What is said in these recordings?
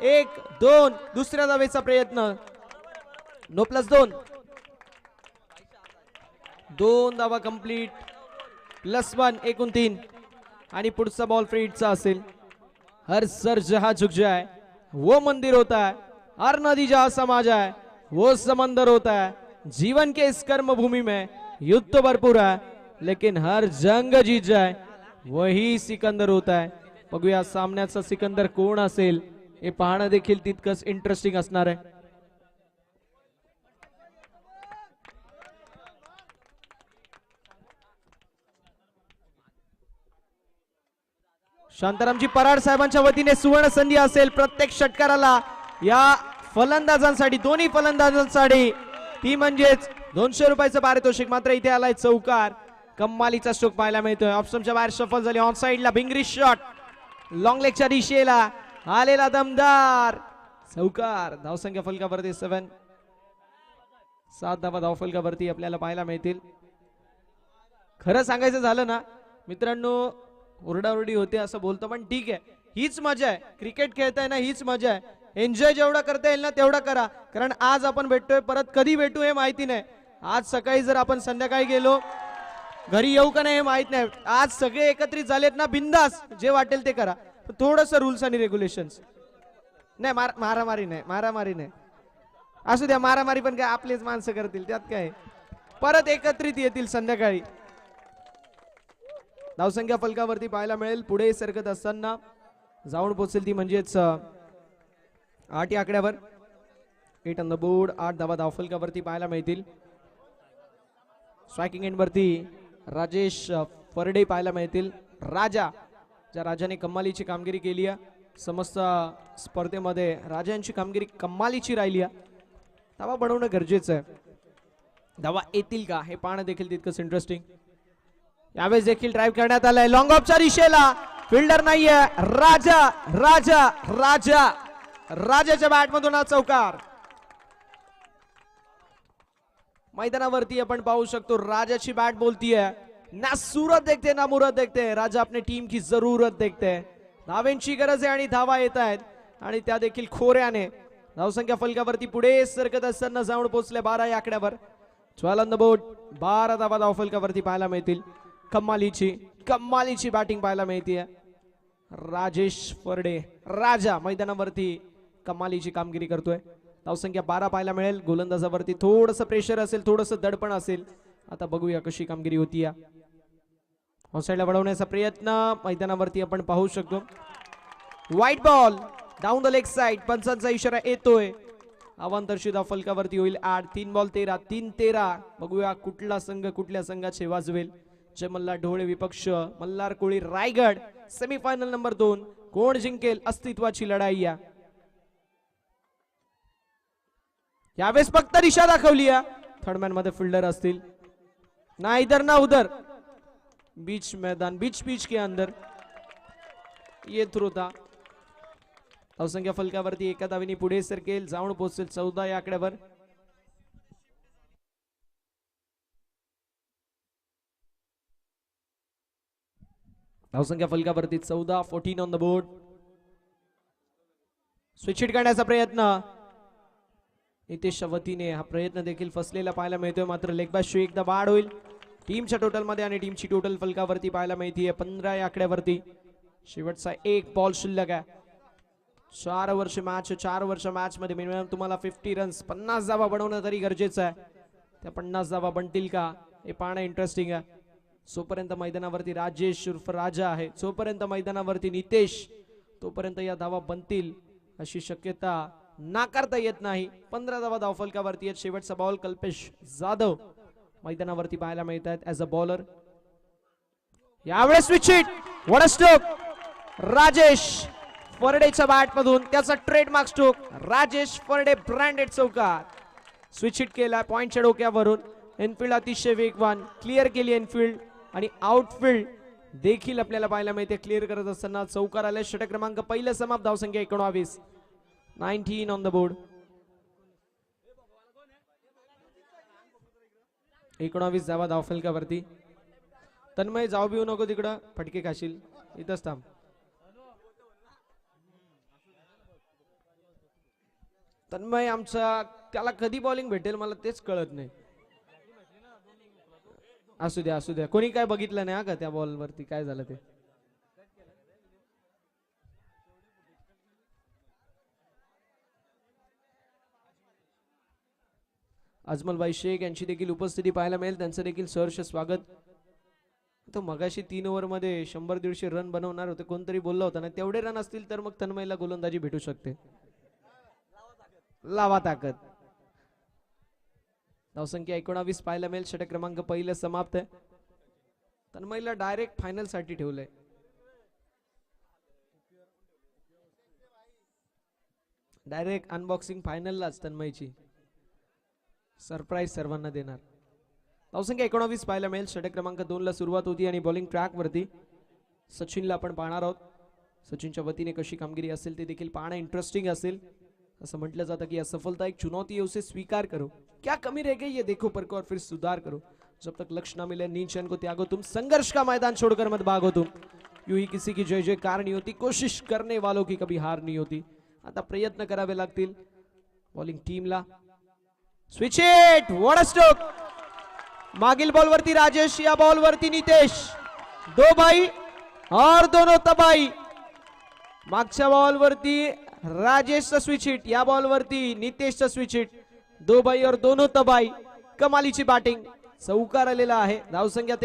1 2 दुसऱ्या धावेचा प्रयत्न no plus 2 2 धावा कंप्लीट +1 एकूण 3 आणि पुढचा बॉल फ्री हिटचा असेल. हर सर जहां झुक जाए वो मंदिर होता है, हर नदी जहां समा जाए वो समंदर होता है. जीवन के इस कर्म भूमि में युद्ध तो भरपूर है लेकिन हर जंग जीत जाए वही सिकंदर होता है. बघूया सामन्याचा सिकंदर कोण असेल हे पाहणं देखील तितकंच इंटरेस्टिंग असणार आहे. शांतारामजी पराड साहेबांच्या वतीने सुवर्ण संधी असेल प्रत्येक षटकाराला या फलंदाजांसाठी, दोन्ही फलंदाजांसाठी. ती म्हणजेच 200 रुपयाचं पारितोषिक. मात्र इथे आलाय चौकार. कम्मालीचा स्ट्रोक पाहायला मिळतोय. ऑप्शनच्या बाहेर शफल झाली. ऑन साइडला भिंगरी शॉट लॉंग लेगच्या दिशेला आलेला दमदार चौकार. धावसंख्या फलकावरती 7 धावा धावफलकावरती आपल्याला पाहायला मिळतील. खरं सांगायचं झालं ना मित्रांनो, ओरडाओरडी होते असं बोलतो पण ठीक आहे, हीच मजा आहे. क्रिकेट खेळताय ना, हीच मजा आहे. एन्जॉय जेवढा करता येईल ना तेवढा करा. कारण आज आपण भेटतोय, परत कधी भेटू हे माहिती नाही. आज सकाळी जर आपण संध्याकाळी गेलो, घरी येऊ का नाही हे माहित नाही. आज सगळे एकत्रित झालेत ना, बिंदास जे वाटेल ते करा. थोडंसं रूल्स आणि रेग्युलेशन्स नाही. मारामारी नाही, मारामारी नाही. असू द्या, मारामारी पण काय आपलेच माणसं करतील, त्यात काय. परत एकत्रित येतील संध्याकाळी. धावसंख्या फलकावरती पाहायला मिळेल. पुढे सरकत असताना जाऊन पोहोचेल ती म्हणजेच 8 या आकड्यावर. 8 ऑन द बोर्ड. 8 धावा धावफलकावरती पाहायला मिळतील. स्ट्रायकिंग एंड वरती राजेश फरडे पाहायला मिळतील. राजा, ज्या राजाने कमालीची कामगिरी केली आहे समस्त स्पर्धेमध्ये, राजांची कामगिरी कमालीची राहिली आहे. धावा बनवणं गरजेचं आहे. धावा येतील का हे पाहणं देखील तितकंच इंटरेस्टिंग. यावेळेस देखील ड्राईव्ह करण्यात आलाय लॉंग ऑफच्या दिशेला. फिल्डर नाहीये. राजा राजा राजा राजाच्या बॅट मधून हा चौकार. मैदानावरती आपण पाहू शकतो राजाची बॅट बोलतीये. ना सूरत देखते ना मुरत देखते. राजा अपने टीम की जरूरत देखते. धावेंची गरज आहे आणि धावा येत आहेत आणि त्या देखील खोऱ्याने. धावसंख्या फलकावरती पुढे सरकत असताना जाऊन पोहोचले 12 या आकड्यावर. 12 ऑन द बोर्ड. 12 धावा धावफलकावरती पाहायला मिळतील. कमालीची बॅटिंग पाहायला मिळतीये. राजेश फरडे राजा मैदानावरती कमालीची कामगिरी करतोय. धावसंख्या 12 पाहायला मिळेल. गोलंदाजावरती थोडंसं प्रेशर असेल, थोडंसं दडपण असेल. आता बघूया कशी कामगिरी होती. ऑनसाइडला वळवण्याचा प्रयत्न मैदानावरती आपण पाहू शकतो. White ball down the leg side. पंचांचा इशारा येतोय. अवांतरची धाव फलकावरती होईल 8. 3 बॉल 13. 3-13. बघूया कुठला संघ कुठल्या संघाचे वाजवेल. जय मल्हार ढोळे विपक्ष मल्हार कोळी रायगड. Semifinal number 2. कोण जिंकेल अस्तित्वाची लढाई. यावेळेस फक्त दिशा दाखवली. थर्ड मॅन मध्ये फिल्डर असतील. ना इधर ना उधर. बीच मैदान, बीच पिच के अंदर ये थ्रो था. धावसंख्या फलकावरती एका धावेने पुढे सरकेल. जाऊन पोहोचेल 14 या आकड्यावर. धावसंख्या फलकावरती 14. 14 on the board. Switch hit करण्याचा प्रयत्न नितेशच्या वतीने. हा प्रयत्न देखील फसलेला पाहायला मिळतोय. मात्र लेग बायची एकदा वाढ होईल टीमच्या टोटल मध्ये आणि टीमची टोटल फलकावरती पाहायला मिळतीये 15 या आकड्यावरती. शेवटचा एक बॉल शिल्लक आहे. 4 वर्ष मॅच, 4 वर्ष मॅच मध्ये मिनिमम तुम्हाला 50 रन्स 50 धावा बनवणं तरी गरजेचं आहे. त्या 50 धावा बनतील का हे पाहणं इंटरेस्टिंग आहे. जोपर्यंत मैदानावरती राजेश उर्फ राजा आहे, जोपर्यंत मैदानावरती नितेश, तोपर्यंत या धावा बनतील अशी शक्यता नाकारता येत नाही. 15 धावा धावफलकावरती आहेत. शेवटचा बॉल कल्पेश जाधव मैदानावरती पाहायला मिळत आहेत ऍज अ बॉलर. यावेळेस switch hit. What a stroke. Rajesh फरडेच्या बॅट मधून त्याचा trademark stroke. Rajesh Farde branded चौकार. स्विच हिट केला पॉइंटच्या डोक्यावरून. इनफिल्ड अतिशय वेगवान क्लिअर केली इनफिल्ड आणि आउटफिल्ड देखील आपल्याला पाहायला मिळते. क्लिअर करत असताना चौकार आले. षटक क्रमांक पहिला समाप्त. धावसंख्या 19. 19 ऑन द बोर्ड. 19 धावा धावफलकावरती. तन्मय जाऊ बिऊ नको तिकडं, फटके खाशील. इथंच थांब. तन्मय आमचा त्याला कधी बॉलिंग भेटेल मला तेच कळत नाही. असू द्या असू द्या, कोणी काय बघितलं नाही का त्या बॉल वरती काय झालं ते. अजमलभाई शेख यांची देखील उपस्थिती पाहायला मिळेल, त्यांचं देखील सहर्ष स्वागत. तो मगाशी 3 ओव्हर मध्ये 100-150 रन बनवणार होते, कोणतरी बोलला होता ना तेवढे रन असतील तर मग तन्मयला गोलंदाजी भेटू शकते. लावा ताकद. धावसंख्या 19 पाहायला मिळेल, षटक क्रमांक पहिलं समाप्त आहे. तन्मयला डायरेक्ट फायनल साठी ठेवलंय. डायरेक्ट अनबॉक्सिंग फायनललाच तन्मयची सरप्राईज सर्वांना देणार. धावसंख्या 19 पाहायला मिळेल, षटक क्रमांक 2 ला सुरुवात होती आणि बॉलिंग ट्रॅक वरती सचिनला आपण पाहणार आहोत. सचिनच्या वतीने कशी कामगिरी असेल ते देखील पाहणं इंटरेस्टिंग असेल. असं म्हटलं जातं की असफलता एक चुनौती है, उसे स्वीकार करो. क्या कमी रह गई ये देखो, परखो और फिर सुधार करो. जब तक लक्ष्य ना मिले नींद चैन को त्यागो तुम, संघर्ष का मैदान छोड़कर मत भागो तुम. यूं ही किसी की जय जयकार नहीं होती, कोशिश करने वालों की कभी हार नहीं होती. आता प्रयत्न करावे लागतील बॉलिंग टीमला. Switch it, what a stroke. मागील बॉल वरती राजेश, या बॉल वरती नितेश. दो भाई और दोनों तबाई. मागच्या बॉल वरती राजेशचा स्विच हिट, या बॉल वरती नितेशचा स्विच हिट. दो भाई और दोनों तबाई. कमालीची बॅटिंग, चौकार आलेला आहे. धावसंख्या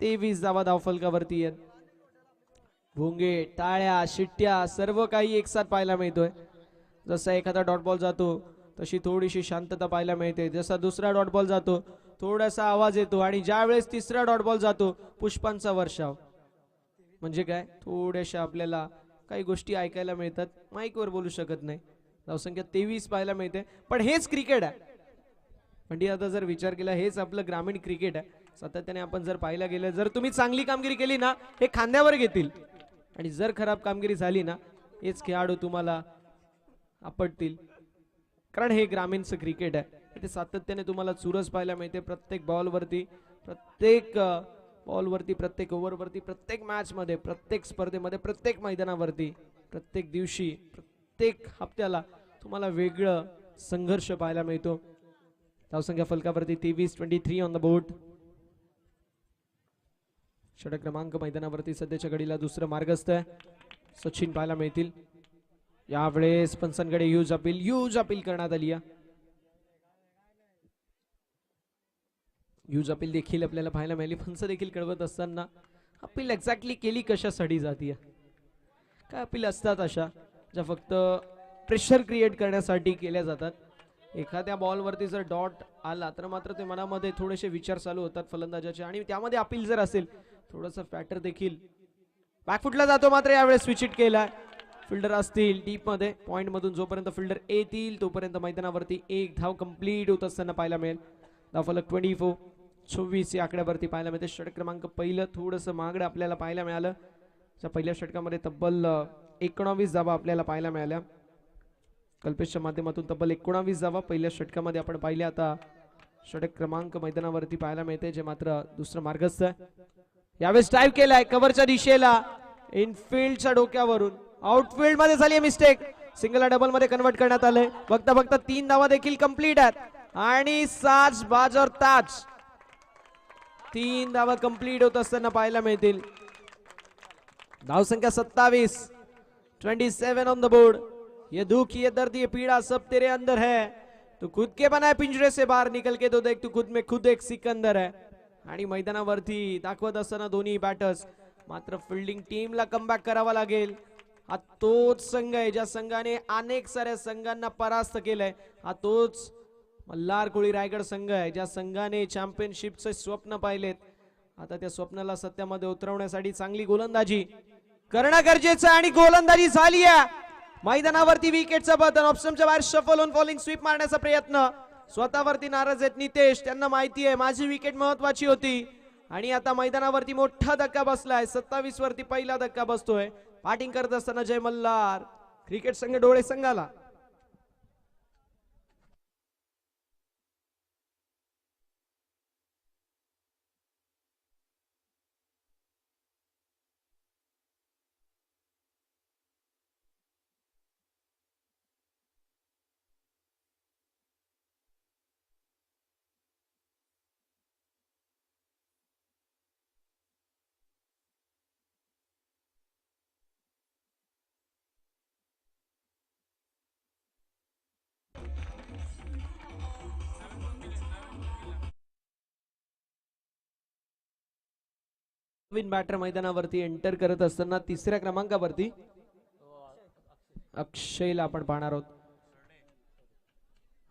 23 धावा धावफलकावरती आहेत. भोंगे, टाळ्या, शिट्ट्या सर्व काही एकसाथ पाहायला मिळतोय. जसा एखादा डॉट बॉल जातो तशी थोडीशी शांतता पाहायला मिळते. जसा दुसरा डॉट बॉल जातो थोडासा आवाज येतो आणि ज्या वेळेस तिसरा डॉट बॉल जातो पुष्पांचा वर्षाव. म्हणजे काय, थोड्याशा आपल्याला काही गोष्टी ऐकायला मिळतात, माईकवर बोलू शकत नाही. धावसंख्या 23 पाहायला मिळते. पण हेच क्रिकेट आहे म्हणजे आता जर विचार केला हेच आपलं ग्रामीण क्रिकेट आहे. सातत्याने आपण जर पाहायला गेलं, जर तुम्ही चांगली कामगिरी केली ना हे खांद्यावर घेतील आणि जर खराब कामगिरी झाली ना हेच खेळाडू तुम्हाला आपटतील. कारण हे ग्रामीणचं क्रिकेट आहे. इथे सातत्याने तुम्हाला चुरस पाहायला मिळते प्रत्येक बॉलवरती, प्रत्येक बॉलवरती, प्रत्येक ओव्हरवरती, प्रत्येक मॅच मध्ये, प्रत्येक स्पर्धेमध्ये, प्रत्येक मैदानावरती, प्रत्येक दिवशी, प्रत्येक हप्त्याला तुम्हाला वेगळं संघर्ष पाहायला मिळतो. धावसंख्या फलकावरती 23 ऑन द बोर्ड. षटक क्रमांक मैदानावरती सध्याच्या घडीला दुसरं मार्गस्थ आहे. सचिन पाहायला मिळतील. यावेळेस पंचांकडे ह्यूज अपील करण्यात आली आहे. ह्यूज अपील देखील आपल्याला पाहायला मिळाली. पंच देखील कळवत असताना अपील एक्झॅक्टली केली कशासाठी जातीय, काय अपील असतात अशा ज्या फक्त प्रेशर क्रिएट करण्यासाठी केल्या जातात. एखाद्या बॉलवरती जर डॉट आला तर मात्र ते मनामध्ये थोडेसे विचार चालू होतात फलंदाजाचे आणि त्यामध्ये अपील जर असेल थोडंसं फॅटर देखील बॅकफुटला जातो. मात्र यावेळेस स्विच हिट केलाय. फिल्डर असतील डीप मध्ये, पॉइंट मधून जोपर्यंत फिल्डर येतील तोपर्यंत मैदानावरती एक धाव कंप्लीट होत असताना पाहायला मिळेल. धावफलक 24 या आकड्यावरती पाहायला मिळते. षटक क्रमांक पहिलं थोडंसं मागडं आपल्याला पाहायला मिळालं. पहिल्या षटकामध्ये तब्बल 19 धावा आपल्याला पाहायला मिळाल्या. कल्पेशच्या माध्यमातून तब्बल 19 धावा पहिल्या षटकामध्ये आपण पाहिल्या. आता षटक क्रमांक मैदानावरती पाहायला मिळते जे मात्र दुसरं मार्गस्थ आहे. यावेळेस ड्राइव्ह केलाय कव्हरच्या दिशेला, इनफिल्डच्या डोक्यावरून. आउटफील्ड मध्ये झाली मिस्टेक, सिंगल डबल मध्ये कन्वर्ट करण्यात आलंय. बघता बघता 3 धावा देखील कंप्लीट आहेत आणि साज बाज और ताज 3 धावा कंप्लीट होत असताना पाहायला मिळतील. धावसंख्या 27 ऑन द बोर्ड. ये दुख, ये दर्द, ये पीड़ा सब तेरे अंदर है. तू खुद के बनाए पिंजरे से बाहर निकल के तो देख, तू खुद में खुद एक सिकंदर है. आणि मैदानावरती दाखवत असताना दोन्ही बॅटर्स मात्र फिल्डिंग टीमला कमबॅक करावा लागेल. हा तोच संघ आहे ज्या संघाने अनेक साऱ्या संघांना परास्त केलंय. हा तोच मल्हार कोळी रायगड संघ आहे ज्या संघाने चॅम्पियनशिपचे स्वप्न पाहिलेत. आता त्या स्वप्नाला सत्यामध्ये उतरवण्यासाठी चांगली गोलंदाजी करणं गरजेचं आहे आणि गोलंदाजी झाली आहे. मैदानावरती विकेटचं बटन, ऑप्शनच्या बाहेर शफल होऊन फॉलिंग स्वीप मारण्याचा प्रयत्न. स्वतःवरती नाराज आहेत नितेश, त्यांना माहिती आहे माझी विकेट महत्वाची होती आणि आता मैदानावरती मोठा धक्का बसलाय. 27 वरती पहिला धक्का बसतोय. बॅटिंग करत असताना जय मल्हार क्रिकेट संघ डोळे संघाला. नवीन बॅटर मैदानावरती एंटर करत असताना तिसऱ्या क्रमांकावरती अक्षयला आपण पाहणार आहोत.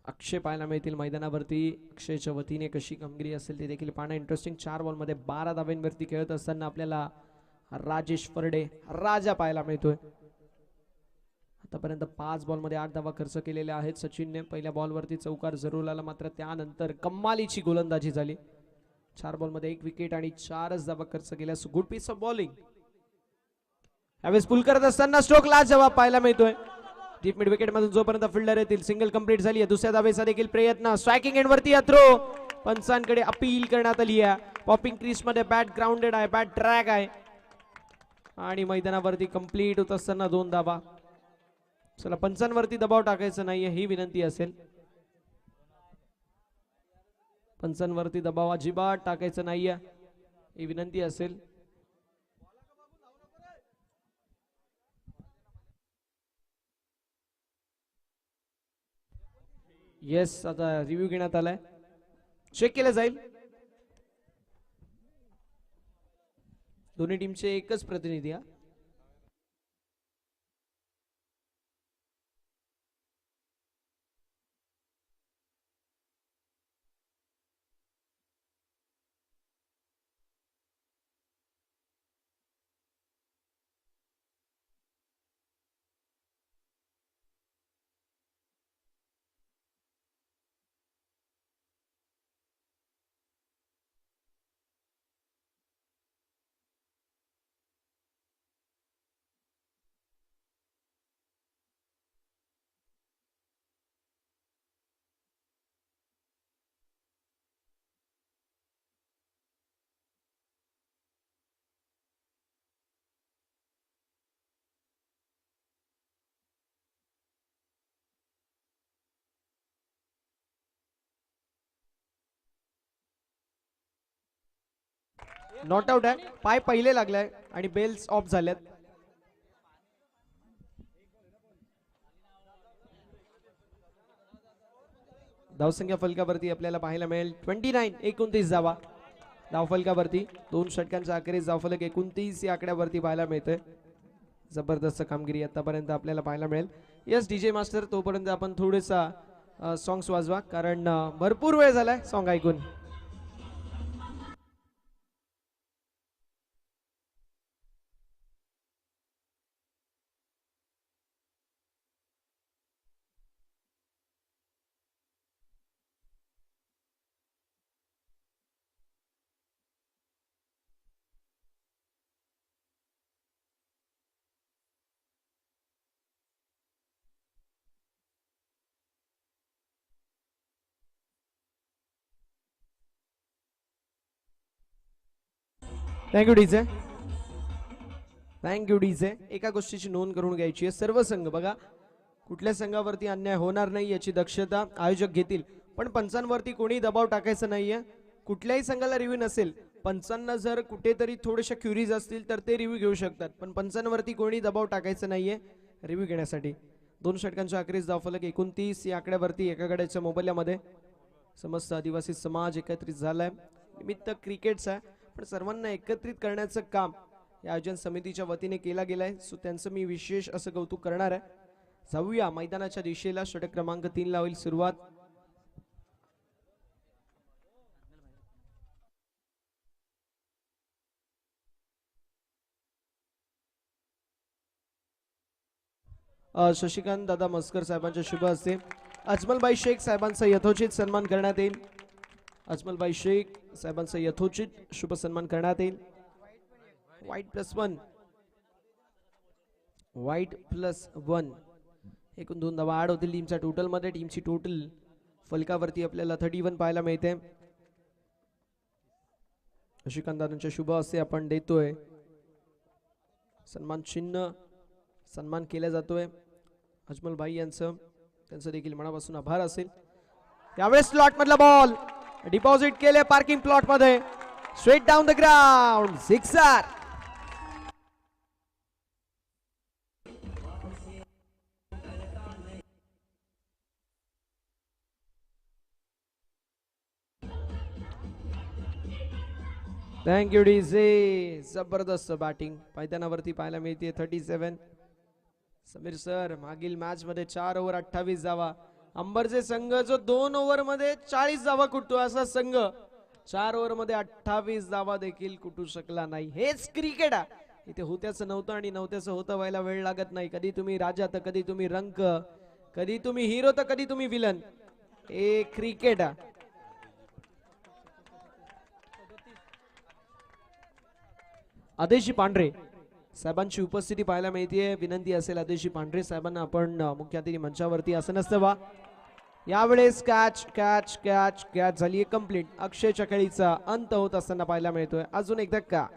अक्षय पाहायला मिळतील मैदानावरती. अक्षयच्या वतीने कशी कामगिरी असेल ते देखील पाहणं इंटरेस्टिंग. 4 बॉलमध्ये 12 धाब्यांवरती खेळत असताना आपल्याला राजेश फरडे राजा पाहायला मिळतोय. आतापर्यंत 5 बॉलमध्ये 8 धावा खर्च केलेल्या आहेत सचिनने. पहिल्या बॉलवरती चौकार जरूर आला, मात्र त्यानंतर कमालीची गोलंदाजी झाली. 4 बॉलमध्ये 1 विकेट आणि 4च धावा खर्च केल्यास गुड पीस ऑफ बॉलिंग. यावेळेस पुल करत असताना स्ट्रोक ला जवाब पाहायला मिळतोय. डीप मिड विकेट मधून जोपर्यंत फिल्डर येतील सिंगल कंप्लीट झाली आहे. दुसऱ्या धावेचा देखील प्रयत्न. स्ट्रायकिंग एंड वरती थ्रो. पंचांकडे अपील करण्यात आली आहे. पॉपिंग क्रीज मध्ये बॅट ग्राउंडेड आहे, बॅट ड्रॅग आहे आणि मैदानावरती कंप्लीट होत असताना 2 धावा. चला, पंचांवरती दबाव टाकायचा नाहीये ही विनंती असेल. पंचांवरती दबाव अजिबात टाकायचं नाहीये ही विनंती असेल. येस, आता रिव्ह्यू घेण्यात आलाय, चेक केलं जाईल. दोन्ही टीमचे एकच प्रतिनिधी. नॉट आउट आहे. पाय पहिले लागलाय आणि बेल्स ऑफ झाल्यात. धावसंख्या फलकावरती आपल्याला पाहायला मिळेल 29, 29 धावा धावफलकावरती. 2 षटकांचा अखेरीस धावफलक 29 या आकड्यावरती पाहायला मिळतंय. जबरदस्त कामगिरी आतापर्यंत आपल्याला पाहायला मिळेल. यस डीजे मास्टर, तोपर्यंत आपण थोडेसा सॉंग्स वाजवा, कारण भरपूर वेळ झालाय सॉंग ऐकून. Thank you DJ, thank you DJ. एका गोष्टीची नोंद करून घ्यायची आहे, सर्व संघ बघा, कुठल्या संघावरती अन्याय होणार नाही याची दक्षता आयोजक घेतील, पण पंचांवरती कोणी दबाव टाकायचा नाहीये. कुठल्याही संघाला रिव्ह्यू नसेल, पंचांना जर कुठेतरी थोडेशा क्युरीज असतील तर ते रिव्ह्यू घेऊ शकतात, पण पंचांवरती कोणी दबाव टाकायचा नाहीये रिव्ह्यू घेण्यासाठी. 2 षटकांच्या अखेरीस धावफलक 29 या आकड्यावरती एकाकडेच्या मोबाईलमध्ये समस्त आदिवासी समाज एकत्रित झालाय. निमित्त क्रिकेटचा आहे, पण सर्वांना एकत्रित करण्याचं काम या आयोजन समितीच्या वतीने केला गेलाय. सो त्यांचं मी विशेष असं कौतुक करणार आहे. जाऊया मैदानाच्या दिशेला. षटक क्रमांक 3 ला होईल सुरुवात. शशिकांत दादा मस्कर साहेबांच्या शुभ हस्ते अजमलबाई शेख साहेबांचा यथोचित सन्मान करण्यात येईल. अजमलबाई शेख साहेबांचा यथोचित शुभ सन्मान करण्यात येईल. वाईट प्लस वन एकूण 2 धावा ऍड होतील टीमच्या टोटल मध्ये. टीमची टोटल फलकावरती आपल्याला 31 पाहायला मिळते. शशिकांत दादांच्या शुभ हस्ते आपण देतोय सन्मान चिन्ह, सन्मान केला जातोय अजमलबाई यांचं. त्यांचं देखील मनापासून आभार असेल. यावेळेस स्लॉट मधला बॉल डिपॉझिट केले पार्किंग प्लॉट मध्ये, straight down the ground, sixer. Thank you DJ. जबरदस्त बॅटिंग मैदानावरती पाहायला मिळते. 37. समीर सर, मागील मॅच मध्ये 4 ओव्हर 28 धावा. अंबरचे संघ जो 2 ओव्हर मध्ये 40 धावा कुटतो असा संघ 4 ओव्हर मध्ये 28 धावा देखील कुटू शकला नाही. हेच क्रिकेट आहे. इथे होत्याचं नव्हतं आणि नव्हत्याचं होतं व्हायला वेळ लागत नाही. कधी तुम्ही राजा तर कधी तुम्ही रंक, कधी तुम्ही हिरो तर कधी तुम्ही विलन. हे क्रिकेट आहे. आदेशी पांढरे साहेबांची उपस्थिती पाहायला मिळते. विनंती असेल आदेशी पांढरे साहेबांना आपण मुख्य अतिथी मंचावरती असं नसतं वा. यावेळेस कॅच कॅच कॅच कॅच झाली कंप्लीट. अक्षय चकळीचा अंत होत असताना पाहायला मिळतोय. अजून एक धक्का.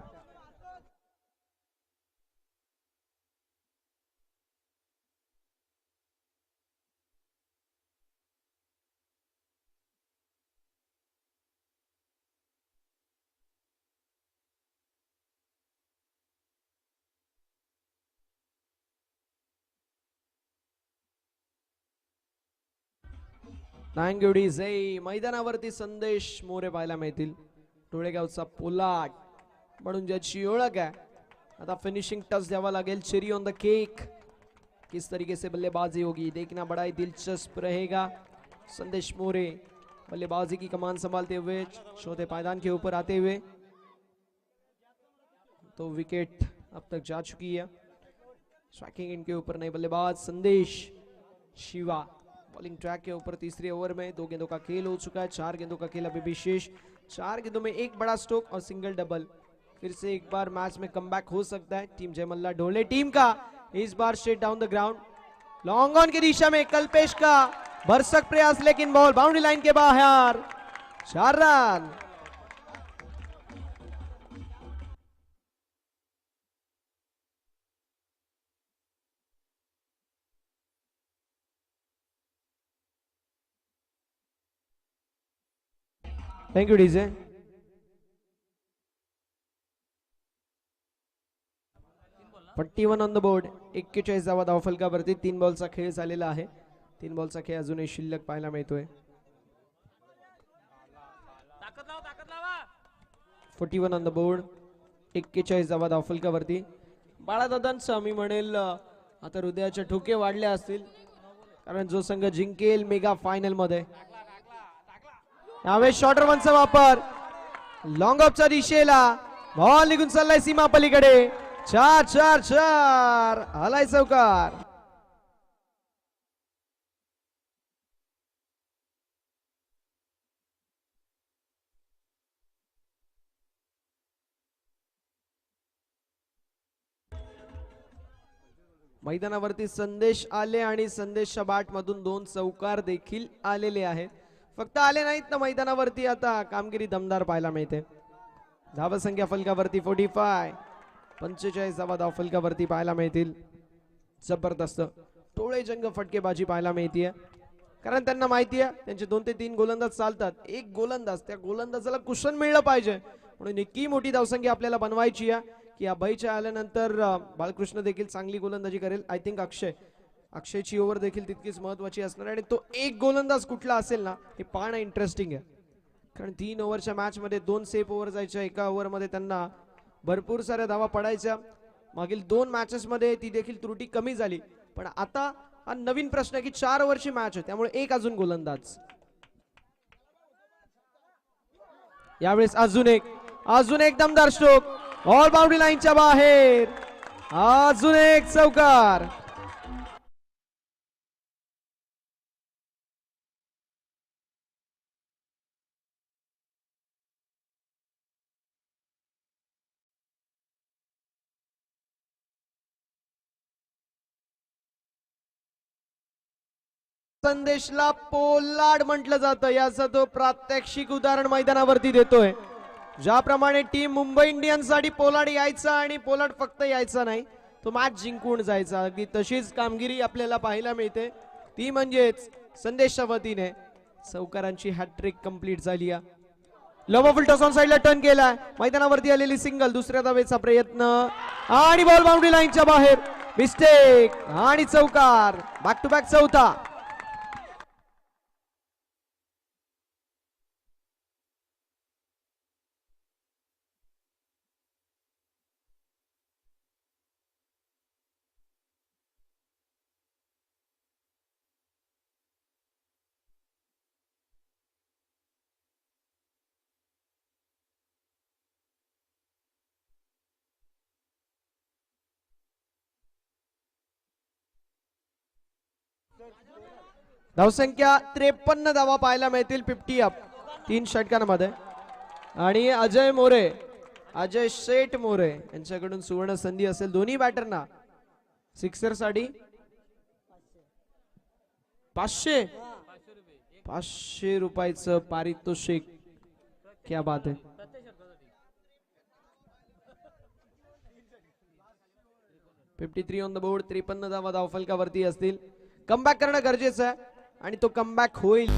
Thank you DJ. मैदानावरती संदेश मोरे पाहायला मिळतील. टोळेगावचा पोलाट म्हणून ज्याची ओळख आहे. आता फिनिशिंग टच द्यावा लागेल. Cherry on the cake. किस तरीके से बल्लेबाजी होगी देखना बड़ा ही दिलचस्प रहेगा. संदेश मोरे बल्लेबाजी की कमान संभालते हुए चौथे पायदान के ऊपर आते हुए. तो विकेट अब तक जा चुकी है. स्ट्राइकिंग एंड के ऊपर नए बल्लेबाज संदेश शिवा. बॉलिंग ट्रैक के ऊपर तीसरे ओवर में 2 गेंदों का खेल हो चुका है. 4 गेंदों का खेल अभी भी शेष. 4 गेंदों में एक बड़ा स्ट्रोक और सिंगल डबल. फिर से एक बार मैच में कमबैक हो सकता है टीम जयमल्ला ढोले टीम का. इस बार straight down the ground. Long on की दिशा में कल्पेश का भरसक प्रयास लेकिन बॉल बाउंड्री लाइन के बाहर. 4 run. Thank you DJ. On the board. 41 धावा धावफलकावरती. 3 बॉलचा खेळ झालेला आहे. 3 बॉलचा खेळ अजूनही शिल्लक पाहायला मिळतोय. 41 ऑन द बोर्ड. 41 धावा धावफलकावरती. बाळादादांचं मी म्हणेल आता हृदयाचे ठोके वाढले असतील कारण जो संघ जिंकेल मेगा फायनल मध्ये. यावेळेस शॉर्टर वनचा वापर. लॉंग ऑफच्या दिशेला बॉल निघून चाललाय सीमा पलीकडे. 4-4-4 आलाय चौकार. मैदानावरती संदेश आले आणि संदेशच्या बॅट मधून 2 चौकार देखील आलेले आहेत. फक्त आले नाहीत ना मैदानावरती आता कामगिरी दमदार पाहायला मिळते. धावसंख्या फलकावरती 45. 45 धावा धाव फलकावरती पाहायला मिळतील. जबरदस्त टोळे जंग फटकेबाजी पाहायला मिळतीये कारण त्यांना माहिती आहे त्यांचे 2 ते 3 गोलंदाज चालतात. एक गोलंदाज त्या गोलंदाजाला कुशन मिळलं पाहिजे म्हणून इतकी मोठी धावसंख्या आपल्याला बनवायची आहे की अभयच्या आल्यानंतर बाळकृष्ण देखील चांगली गोलंदाजी करेल. आय थिंक अक्षयची ओव्हर देखील तितकीच महत्वाची असणार आणि तो एक गोलंदाज कुठला असेल ना हे पाहणं इंटरेस्टिंग आहे कारण 3 ओव्हरच्या मॅच मध्ये 2 सेफ ओव्हर जायच्या. एका ओव्हर मध्ये त्यांना भरपूर साऱ्या धावा पडायच्या. मागील 2 मॅचेस मध्ये ती देखील त्रुटी कमी झाली पण आता हा नवीन प्रश्न आहे की 4 ओव्हरची मॅच आहे त्यामुळे एक अजून गोलंदाज. यावेळेस अजून एक दमदार स्ट्रोक. ऑल बाउंड्री लाईनच्या बाहेर. अजून एक चौकार. संदेशला पोलाड म्हटलं जातं याचं तो प्रात्यक्षिक उदाहरण मैदानावरती देतोय. ज्याप्रमाणे टीम मुंबई इंडियन्स साठी पोलाड यायचा आणि पोलाड फक्त यायचा नाही तो मॅच जिंकून जायचा. अगदी तशीच कामगिरी आपल्याला पाहायला मिळते ती म्हणजेच संदेशच्या वतीने चौकारांची हॅट्रिक कंप्लीट झाली आहे. लव फुल टॉस ऑन साइडला टर्न केलाय. मैदानावरती आलेली सिंगल. दुसऱ्या धावेचा प्रयत्न आणि बॉल बाउंड्री लाईनच्या बाहेर. मिस्टेक आणि चौकार. बॅक टू बॅक चौथा. धावसंख्या 53 धावा पाहायला मिळतील 50 अप 3 षटकांमध्ये. आणि अजय शेठ मोरे यांच्याकडून सुवर्ण संधी असेल दोन्ही बॅटरना. सिक्सर साठी 500 रुपयाचं पारितोषिक. क्या बात है. $53 ऑन द बोर्ड. 53 धावा धावफलकावरती असतील. कमबॅक करणं गरजेचं आहे आणि तो कमबॅक होईल.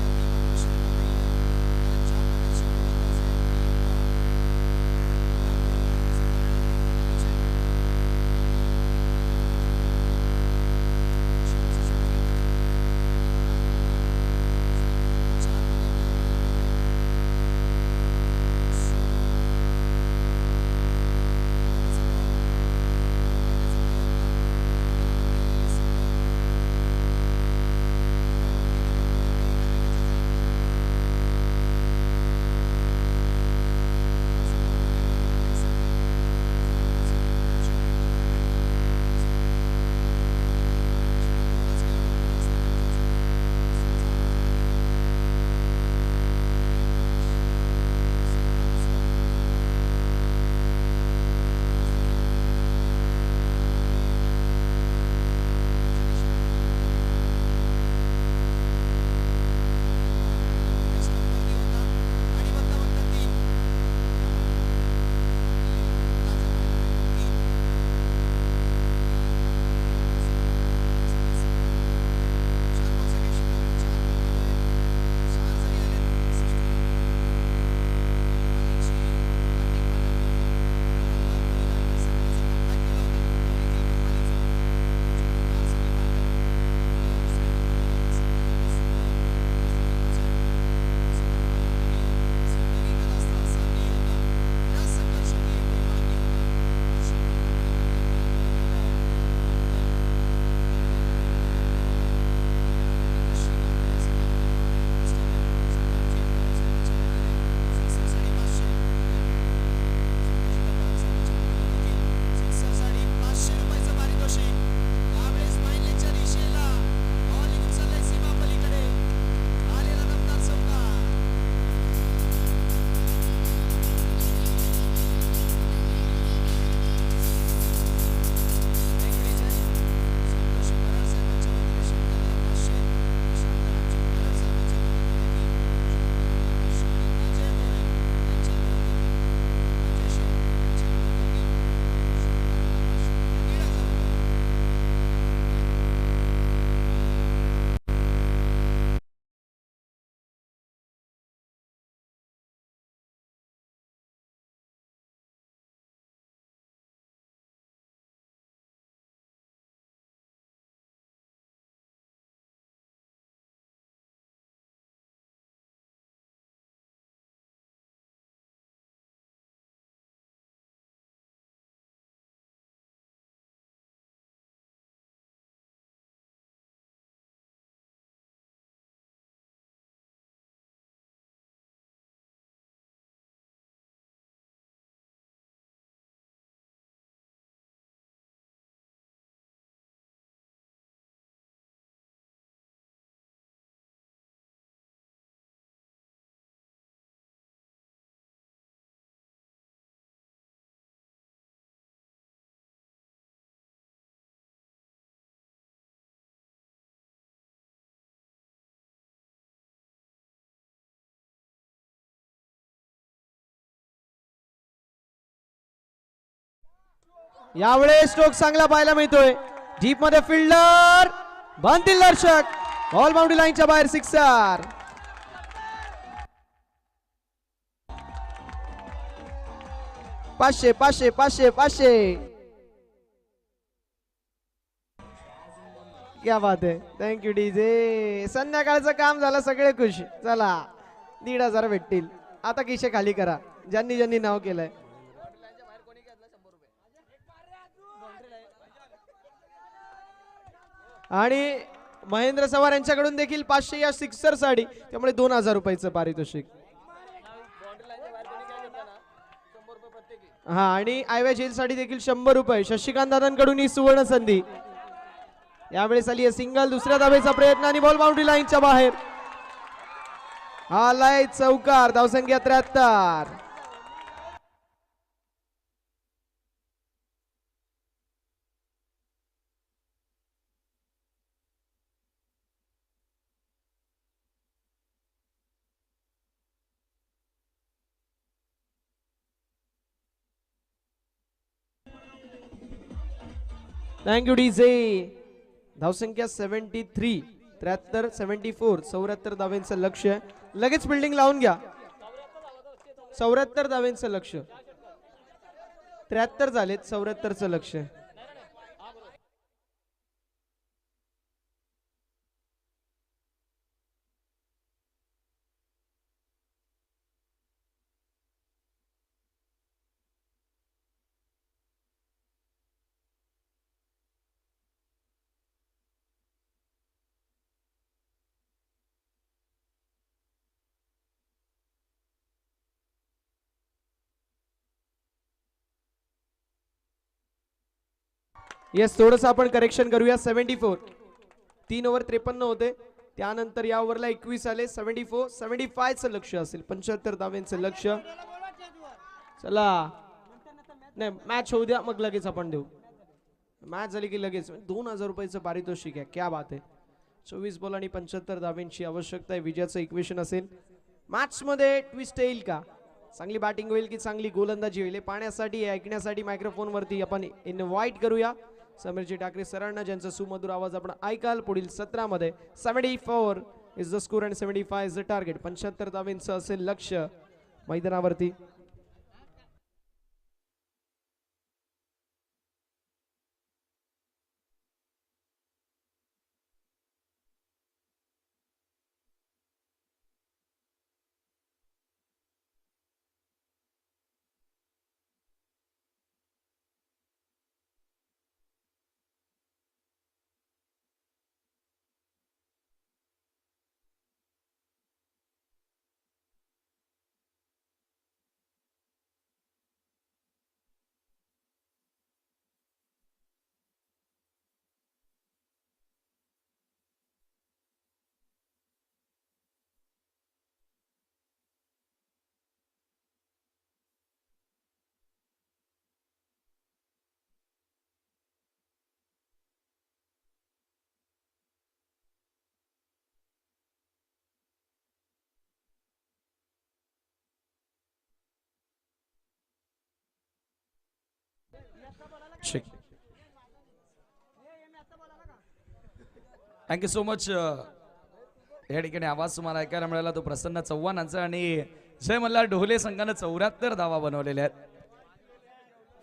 यावेळेस स्ट्रोक चांगला पाहायला मिळतोय. डीप मध्ये फिल्डर बांधतील दर्शक. बॉल बाउंड्री लाईनच्या बाहेर सिक्सर. पाचशे पाचशे पाचशे पाचशे. क्या बात आहे. Thank you DJ. संध्याकाळचं काम झालं सगळे खुश. चला 1,500 भेटतील. आता खिशे खाली करा ज्यांनी ज्यांनी नाव केलंय. आणि महेंद्र सवार यांच्याकडून देखील 500 या सिक्सर साठी. त्यामुळे 2,000 रुपयाचं पारितोषिक. हा आणि आयव्या जेल साठी देखील 100 रुपये. शशिकांत दादांकडून ही सुवर्ण संधी. यावेळेस आली आहे सिंगल. दुसऱ्या धावेचा प्रयत्न आणि बॉल बाउंड्री लाईनच्या बाहेर. आलाय चौकार. धावसंख्या 73. Thank you DJ. धावसंख्या 73. 73 74. 74 धावेंचं लक्ष आहे. लगेच बिल्डिंग लावून घ्या. 74 धावेंचं लक्ष. 73 झालेत. 74चं लक्ष. येस, थोडंसं आपण करेक्शन करूया. 74. 3 ओव्हर 53 होते. त्यानंतर या ओव्हरला 21 आले. 74 75 चं लक्ष असेल. 75 धावेंचं लक्ष. चला, नाही मॅच होऊ द्या मग लगेच आपण देऊ. मॅच झाली की लगेच 2000 रुपयाचं पारितोषिक आहे. क्या बात आहे. 24 बॉल आणि 75 धावेंची आवश्यकता आहे. विजयाचं इक्वेशन असेल. मॅच मध्ये ट्विस्ट येईल का? चांगली बॅटिंग होईल की चांगली गोलंदाजी होईल? पाहण्यासाठी ऐकण्यासाठी मायक्रोफोन वरती आपण इन्व्हाइट करूया समीरजी ठाकरे सरांना, ज्यांचा सुमधुर आवाज आपण ऐकाल पुढील सत्रामध्ये. 74 is the score and 75 is the target. 75 धावेंचं असेल लक्ष मैदानावरती. Thank you so much. या ठिकाणी आवाज तुम्हाला ऐकायला मिळाला तो प्रसन्न चव्हाणांचा. आणि जय मल्हार ढोले संघानं 74 धावा बनवलेल्या आहेत.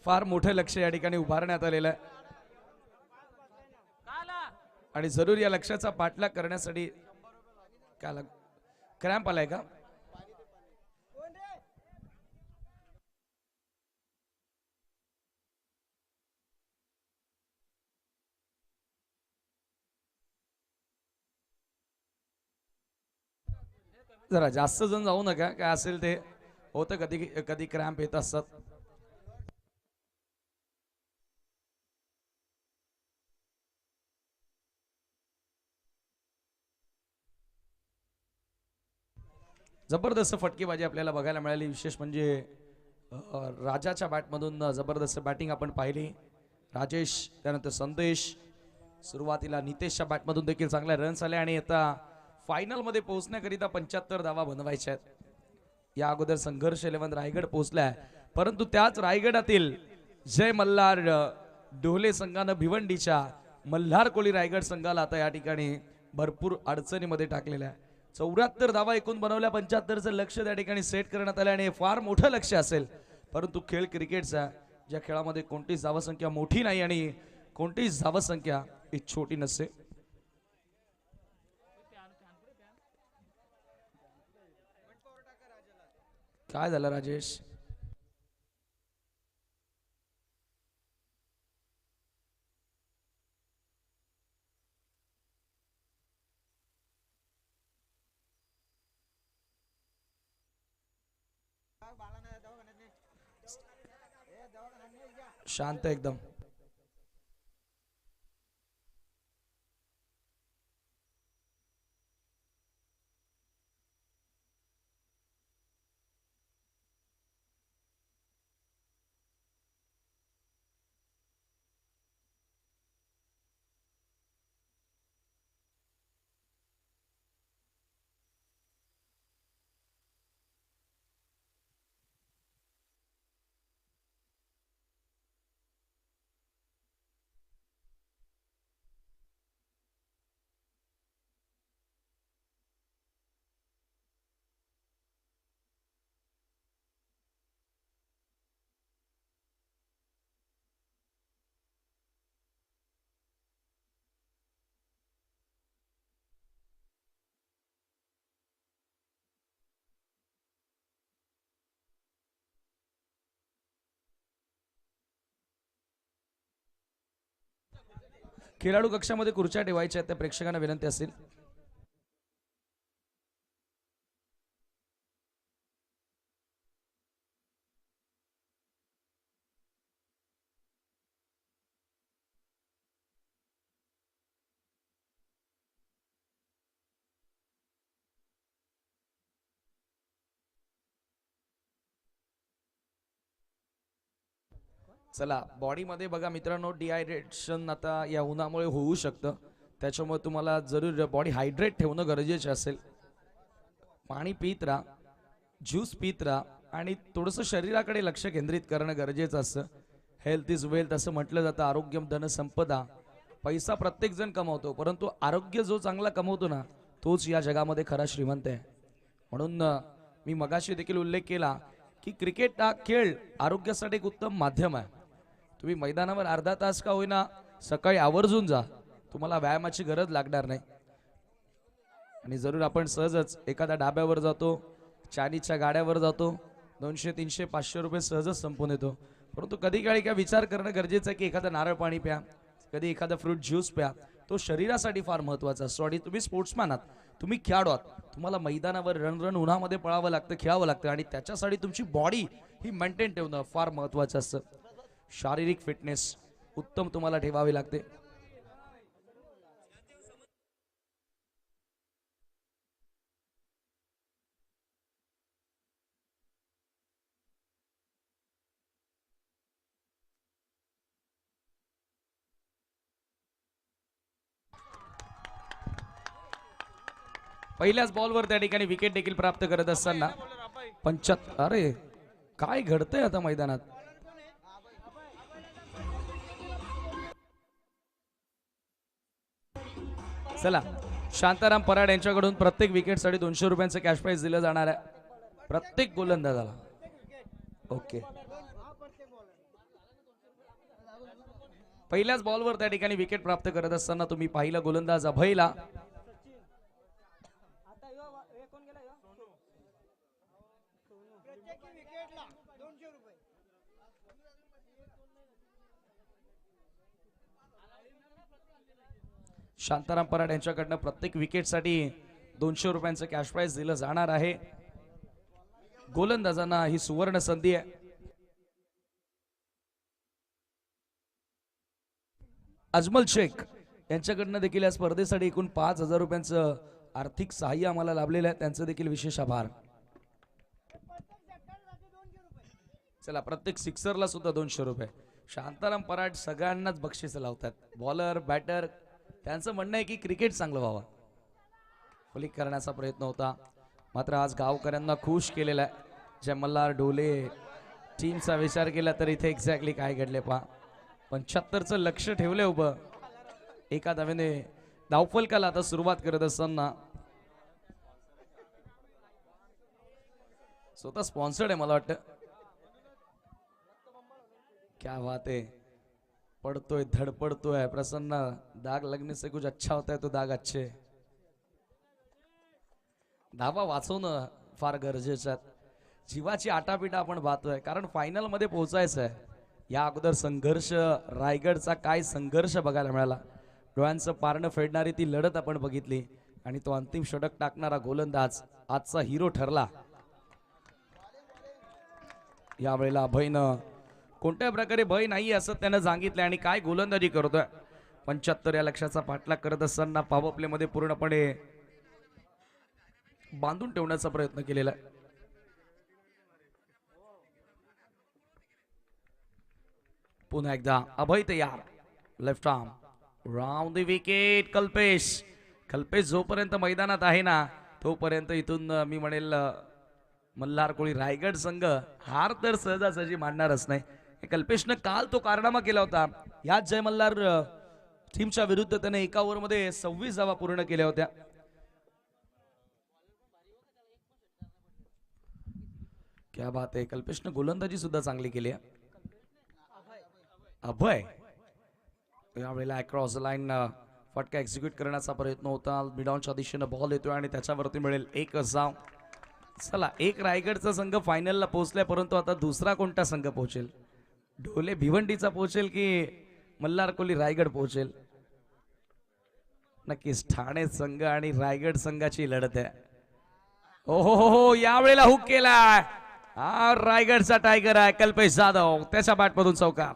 फार मोठं लक्ष या ठिकाणी उभारण्यात आलेलं आहे आणि जरूर या लक्ष्याचा पाठलाग करण्यासाठी काय क्रॅम्प आलाय का? जरा जास्त जण जाऊ नका. काय असेल ते होतं. कधी कधी क्रॅम्प येत असतात. जबरदस्त फटकेबाजी आपल्याला बघायला मिळाली. विशेष म्हणजे राजाच्या बॅटमधून जबरदस्त बॅटिंग आपण पाहिली. राजेश, त्यानंतर संदेश, सुरुवातीला नितेशच्या बॅटमधून देखील चांगल्या रन्स आले. आणि आता फायनल मध्ये पोहोचण्याकरिता 75 धावा बनवायच्या आहेत. या अगोदर संघर्ष 11 रायगड पोहोचलाय, परंतु त्याच रायगडातील जय मल्हार ढोले संघानं भिवंडीच्या मल्हार कोळी रायगड संघाला आता या ठिकाणी भरपूर अडचणीमध्ये टाकलेल्या आहे. 74 धावा एकूण बनवल्या. 75चं लक्ष त्या ठिकाणी सेट करण्यात आलं आणि फार मोठं लक्ष असेल. परंतु खेळ क्रिकेटचा, ज्या खेळामध्ये कोणतीच धावसंख्या मोठी नाही आणि कोणतीच धावसंख्या ही छोटी नसते. काय झालं राजेश? शांत एकदम. खेळाडू कक्षामध्ये खुर्च्या ठेवायच्या आहेत, त्या प्रेक्षकांना विनंती असेल. चला, बॉडीमध्ये बघा मित्रांनो, डिहायड्रेशन आता या उन्हामुळे होऊ शकतं, त्याच्यामुळे तुम्हाला जरूर बॉडी हायड्रेट ठेवणं गरजेचं असेल. पाणी पीत राहा, ज्यूस पीत राहा आणि थोडंसं शरीराकडे लक्ष केंद्रित करणं गरजेचं असतं. हेल्थ इज वेल्थ असं म्हटलं जातं. आरोग्यम धन संपदा. पैसा प्रत्येक जण कमवतो, परंतु आरोग्य जो चांगला कमवतो ना, तोच या जगामध्ये खरा श्रीमंत आहे. म्हणून मी मगाशी देखील उल्लेख केला की क्रिकेट हा खेळ आरोग्यासाठी एक उत्तम माध्यम आहे. तुम्ही मैदानावर अर्धा तास का होईना सकाळी आवर्जून जा, तुम्हाला व्यायामाची गरज लागणार नाही. आणि जरूर आपण सहजच एखाद्या डाब्यावर जातो, चायनीजच्या गाड्यावर जातो, 200 300 500 रुपये सहजच संपून येतो. परंतु कधी काळी काय विचार करणं गरजेचं आहे की एखादा नारळ पाणी प्या, कधी एखादा फ्रूट ज्यूस प्या. तो शरीरासाठी फार महत्त्वाचा असतो. आणि तुम्ही स्पोर्ट्समॅन आहात, तुम्ही खेळाडू आहात, तुम्हाला मैदानावर रण उन्हामध्ये पळावं लागतं, खेळावं लागतं आणि त्याच्यासाठी तुमची बॉडी ही मेंटेन ठेवणं फार महत्त्वाचं असतं. शारीरिक फिटनेस उत्तम तुम्हाला ठेवावी लागते. पहिल्याच बॉलवर त्या ठिकाणी विकेट देखील प्राप्त करत असताना 75. अरे काय घडतंय आता मैदानात. चला, शांताराम पराड यांच्याकडून प्रत्येक विकेटसाठी 200 रुपयांचं कॅश प्राइज दिलं जाणार आहे प्रत्येक गोलंदाजाला. ओके, पहिल्याच बॉलवर त्या ठिकाणी विकेट प्राप्त करत असताना तुम्ही पाहिलं गोलंदाज अभयला. शांताराम पराड यांच्याकडनं प्रत्येक विकेटसाठी 200 रुपयांचं कॅश प्राइज दिलं जाणार आहे. गोलंदाजांना ही सुवर्ण संधी आहे. अजमल शेख यांच्याकडनं देखील या स्पर्धेसाठी एकूण 5000 रुपयांचं आर्थिक सहाय्य आम्हाला लाभलेलं आहे, त्यांचं देखील विशेष आभार. चला, प्रत्येक सिक्सरला सुद्धा 200 रुपये. शांताराम पराड सगळ्यांनाच बक्षीस लावतात, बॉलर बॅटर. त्यांचं म्हणणं आहे की क्रिकेट चांगलं व्हावं, फलिक करण्याचा प्रयत्न होता. मात्र आज गावकऱ्यांना खुश केलेला आहे. जय मल्हार ढोले टीमचा विचार केला तर इथे एक्झॅक्टली काय घडले पहा. 75चं लक्ष ठेवलंय उभं. एका धावेने धावफलकाला आता सुरुवात करत असताना स्वतः स्पॉन्सर्ड आहे मला वाटतं. क्या बात है, पडतोय धडपडतोय प्रसन्न. दाग लगने से कुछ अच्छा होता है तो दाग अच्छे. धावा वाचवणं फार गरजेचं आहे. जीवाची आटापिटा आपण पाहतोय, कारण फायनल मध्ये पोहोचायचं आहे. या अगोदर संघर्ष, रायगडचा काय संघर्ष बघायला मिळाला. डोळ्यांचं पारणं फेडणारी ती लढत आपण बघितली आणि तो अंतिम षटक टाकणारा गोलंदाज आजचा हिरो ठरला. यावेळेला अभयनं कोणत्या प्रकारे भय नाही असं त्यानं सांगितलं आणि काय गोलंदाजी करतोय. 75 या लक्ष्याचा पाठलाग करत असताना पॉवर प्ले मध्ये पूर्णपणे बांधून ठेवण्याचा प्रयत्न केलेला आहे. पुन्हा एकदा अभय तयार, left arm round the wicket. Kalpesh जोपर्यंत मैदानात आहे ना, तोपर्यंत इथून मी म्हणेल मल्हार कोळी रायगड संघ हार तर सहजासहजी मानणारच नाही. कल्पेशनं काल तो कारनामा केला होता. याच जय मल्हार टीमच्या विरुद्ध त्याने एका ओव्हरमध्ये 26 धावा पूर्ण केल्या होत्या. क्या बात आहे, कल्पेशनं गोलंदाजी सुद्धा चांगली केली आहे. अभय यावेळेला अक्रॉस लाईन फटका एक्झिक्यूट करण्याचा प्रयत्न होता. मिडॉनच्या दिशेनं बॉल येतोय आणि त्याच्यावरती मिळेल एक धाव. चला, एक रायगडचा संघ फायनलला पोहोचलाय, परंतु आता दुसरा कोणता संघ पोहोचेल? ढोले भिवंडीचा पोहोचेल की मल्हार कोहली रायगड पोहोचेल? नक्कीच ठाणे संघ आणि रायगड संघाची लढत आहे. हो यावेळेला हुक केलाय हा रायगडचा टायगर आहे कल्पेश जाधव, त्याच्या बॅटमधून चौकार.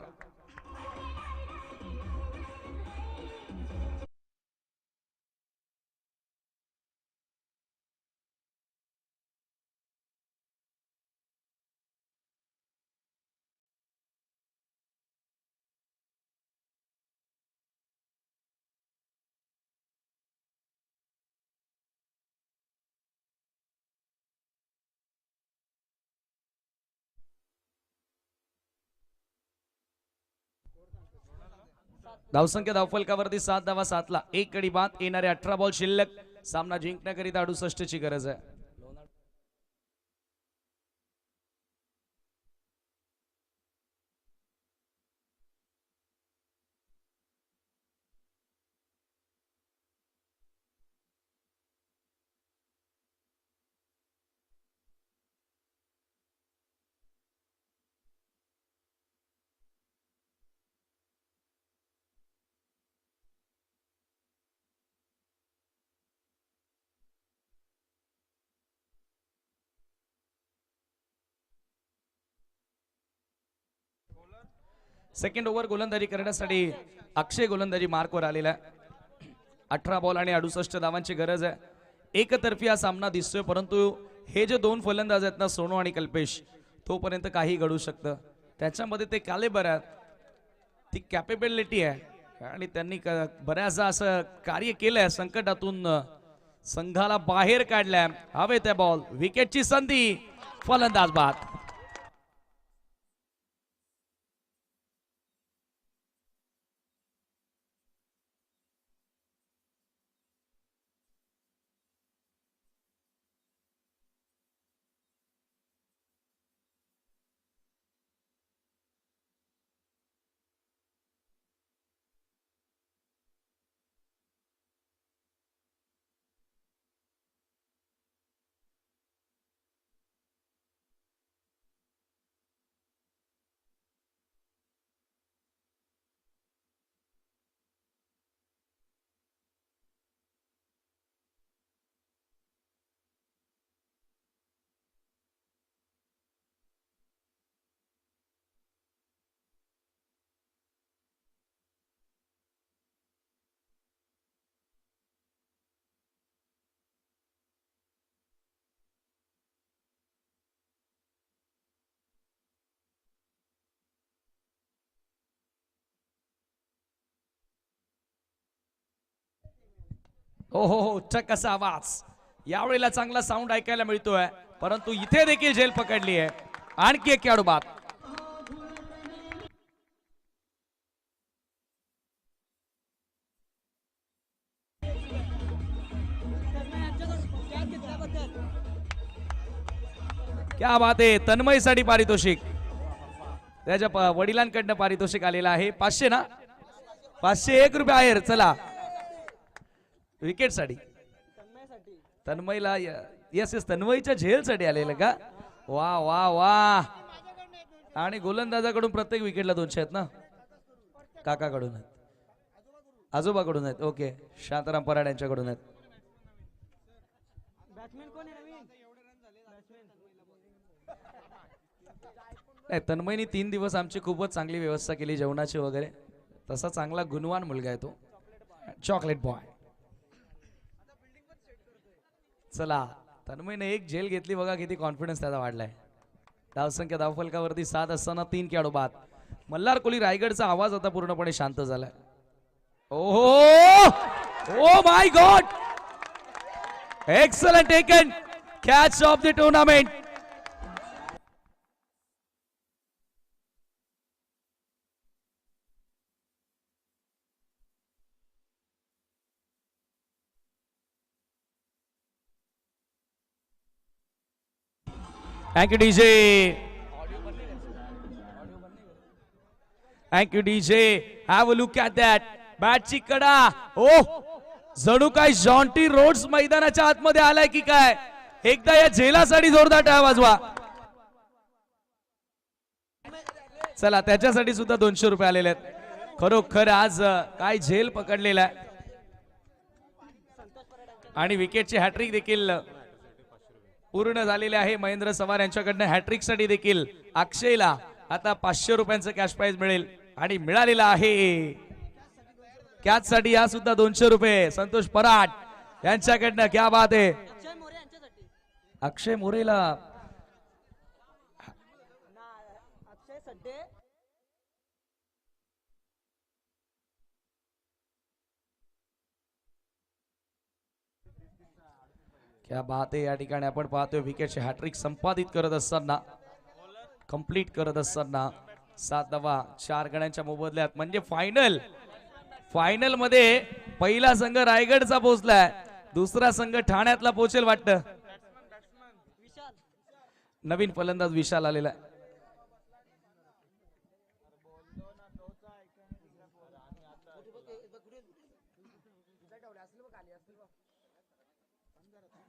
धावसंख्या धावफलकावरती 7 धावा 7 ला 1 गडी बाद. येणारे 18 बॉल शिल्लक. सामना जिंकण्याकरिता 68 ची गरज आहे. सेकंड ओव्हर गोलंदाजी करण्यासाठी अक्षय गोलंदाजी मार्कवर आलेला आहे. 18 बॉल आणि 68 धावांची गरज आहे. एकतर्फी हा सामना दिसतोय, परंतु हे जे दोन फलंदाज आहेत ना, सोनू आणि कल्पेश, तोपर्यंत काही घडू शकतं. त्याच्यामध्ये ते कॅलिबर आहेत, ती कॅपेबिलिटी आहे आणि त्यांनी बऱ्याचदा असं कार्य केलंय, संकटातून संघाला बाहेर काढलाय. हवे त्या बॉल, विकेटची संधी, फलंदाज बाद. हो चक असा आवाज, यावेळेला चांगला साऊंड ऐकायला मिळतोय, परंतु इथे देखील झेल पकडली आहे. आणखी एक खेळाडू बाद. क्या बात आहे. तन्मयसाठी पारितोषिक, त्याच्या वडिलांकडनं पारितोषिक आलेलं आहे. 500 ना, 501 रुपये आहे. चला, विकेट साठी तन्मयला, यस तन्मयच्या झेलसाठी आलेलं का? वा वा वा. आणि गोलंदाजाकडून प्रत्येक विकेटला 200 आहेत ना, काकाकडून आहेत, आजोबाकडून आहेत. ओके, शांताराम पराड यांच्याकडून आहेत. नाही, तन्मयनी 3 दिवस आमची खूपच चांगली व्यवस्था केली जेवणाची वगैरे. तसा चांगला गुणवान मुलगा आहे तो, चॉकलेट बॉय. चला, तन्मयने एक झेल घेतली बघा, किती कॉन्फिडन्स त्याचा वाढलाय. धावसंख्या धावफलकावरती 7 असताना 3 खेळाडू बाद. मल्हार कोहली रायगडचा आवाज आता पूर्णपणे शांत झालाय. Oh my God, excellent taken catch of the tournament. Thank you DJ. Thank you DJ. Have a look at that. बॅटची कडा. जणू काय जॉन्टी रोड्स मैदानाच्या आतमध्ये आलाय की काय. एकदा या झेलासाठी जोरदार टाळ्या वाजवा. चला, त्याच्यासाठी सुद्धा 200 रुपये आलेले आहेत. खरोखर आज काय झेल पकडलेला आहे. आणि विकेटची हॅट्रिक देखील पूर्ण झालेले आहे. महेंद्र सवार यांच्याकडनं हॅट्रिक साठी देखील अक्षयला आता 500 रुपयांचं कॅश प्राइज मिळेल आणि मिळालेला आहे. कॅच साठी या सुद्धा 200 रुपये संतोष पराट यांच्याकडनं. क्या बात आहे. अक्षय मोरेला क्या बात आहे. या ठिकाणी आपण पाहतोय विकेटचे हॅट्रिक संपादित करत असताना, कंप्लीट करत असताना 7 धावा 4 गड्यांच्या मोबदल्यात. म्हणजे फायनल मध्ये पहिला संघ रायगडचा पोहोचलाय, दुसरा संघ ठाण्यातला पोहोचेल वाटतं. नवीन फलंदाज विशाल आलेला आहे.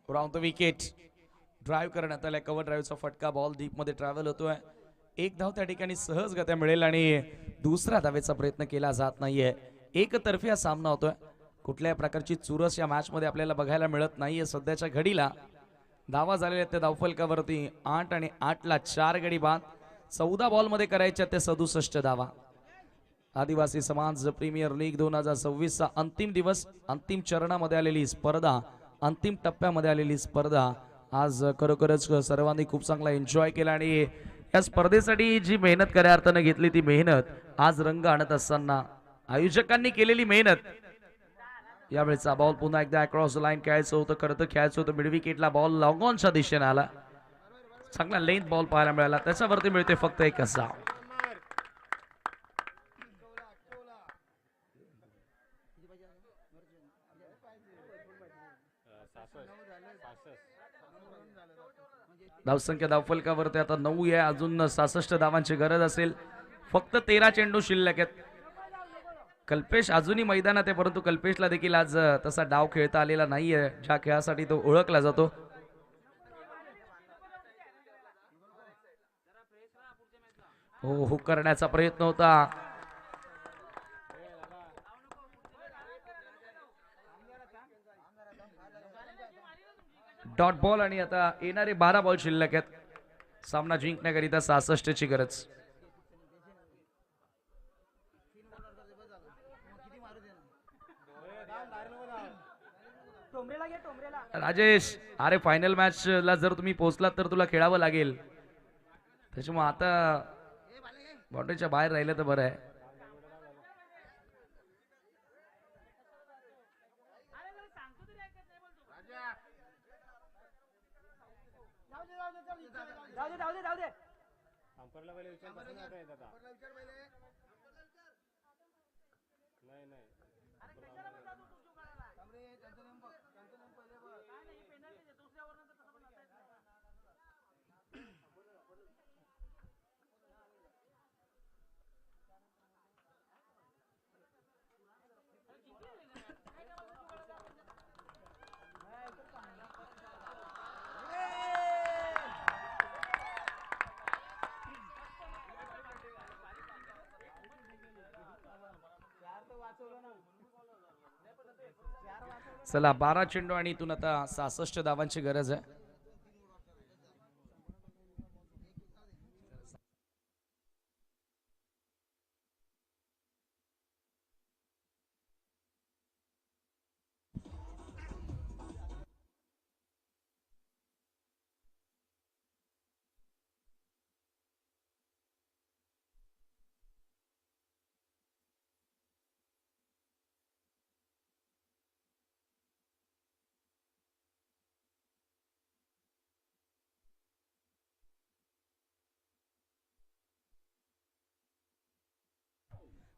राउंड द विकेट ड्राईव्ह करण्यात आलाय. कव्हर ड्राईव्हचा फटका बॉल डीप मध्ये ट्रॅव्हल होतोय. एक धाव त्या ठिकाणी सहजगत्या मिळेल आणि दुसऱ्या धावेचा प्रयत्न केला जात नाहीये. एकतर्फी हा सामना होतोय. कुठल्याही प्रकारची चुरस या मॅच मध्ये आपल्याला बघायला मिळत नाहीये. सध्याच्या घडीला धावा झालेल्या त्या धावफलकावरती 8 आणि 8 ला 4 गडी बाद. 14 बॉल मध्ये करायच्या त्या 67 धावा. आदिवासी समाज प्रीमियर लीग 2026 चा अंतिम दिवस, अंतिम चरणामध्ये आलेली स्पर्धा, अंतिम टप्प्यामध्ये आलेली स्पर्धा. आज खरोखरच सर्वांनी खूप चांगला एन्जॉय केला आणि या स्पर्धेसाठी जी मेहनत खऱ्या अर्थानं घेतली ती मेहनत आज रंग आणत असताना आयोजकांनी केलेली मेहनत. यावेळेचा बॉल पुन्हा एकदा अक्रॉस लाईन खेळायचं होतं, खरं तर खेळायचं होतं मिड विकेटला. बॉल लॉंग ऑनच्या दिशेने आला. चांगला लेंथ बॉल पाहायला मिळाला. त्याच्यावरती मिळते फक्त एक धाव. धावसंख्या धावफलकावरती आता 9 आहे. अजून 66 धावांची गरज असेल. फक्त 13 चेंडू शिल्लक आहेत. कल्पेश अजूनही मैदानात आहे, परंतु कल्पेशला देखील आज तसा डाव खेळता आलेला नाहीये ज्या खेळासाठी तो ओळखला जातो. हो, हुक करण्याचा प्रयत्न होता. डॉट बॉल आणि आता येणारे 12 बॉल शिल्लक आहेत. सामना जिंकण्याकरिता 66 ची गरज. राजेश, अरे फायनल मॅच ला जर तुम्ही पोहोचलात तर तुला खेळावं लागेल. त्याच्यामुळे आता बाउंड्रीच्या बाहेर राहिलं तर बरं आहे. चला 12 चेंडू आणि इथून आता 66 धावांची गरज आहे.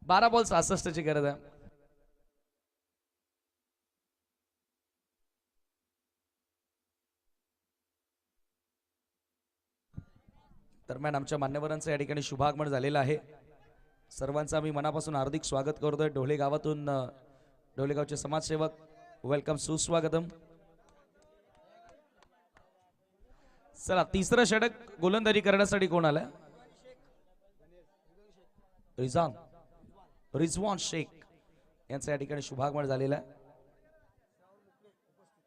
बारा बॉल 66 ची गरज आहे. दरम्यान आमच्या मान्यवरांचं या ठिकाणी शुभागमन झालेलं आहे. सर्वांचं आम्ही मनापासून हार्दिक स्वागत करतोय. ढोले गावातून ढोलेगावचे समाजसेवक वेलकम, सुस्वागतम. चला तिसरं षटक गोलंदाजी करण्यासाठी कोण आलाय? रिझवान शेख यांचं या ठिकाणी शुभागमन झालेलं आहे.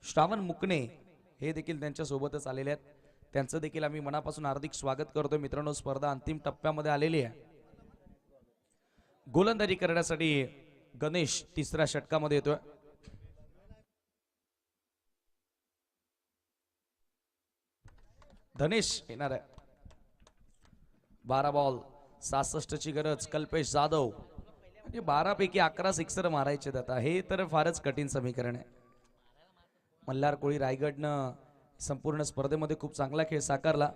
श्रावण मुकणे हे देखील त्यांच्या सोबतच आलेले आहेत. त्यांचं देखील आम्ही मनापासून हार्दिक स्वागत करतोय. मित्रांनो, स्पर्धा अंतिम टप्प्यामध्ये आलेली आहे. गोलंदाजी करण्यासाठी गणेश तिसऱ्या षटकामध्ये येतोय. धनेश येणार आहे. 12 बॉल 66 ची गरज. कल्पेश जाधव म्हणजे 12 पैकी 11 सिक्सर मारायचे. आता हे तर फारच कठीण समीकरण आहे. मल्हार कोळी रायगडनं संपूर्ण स्पर्धेमध्ये खूप चांगला खेळ साकारला.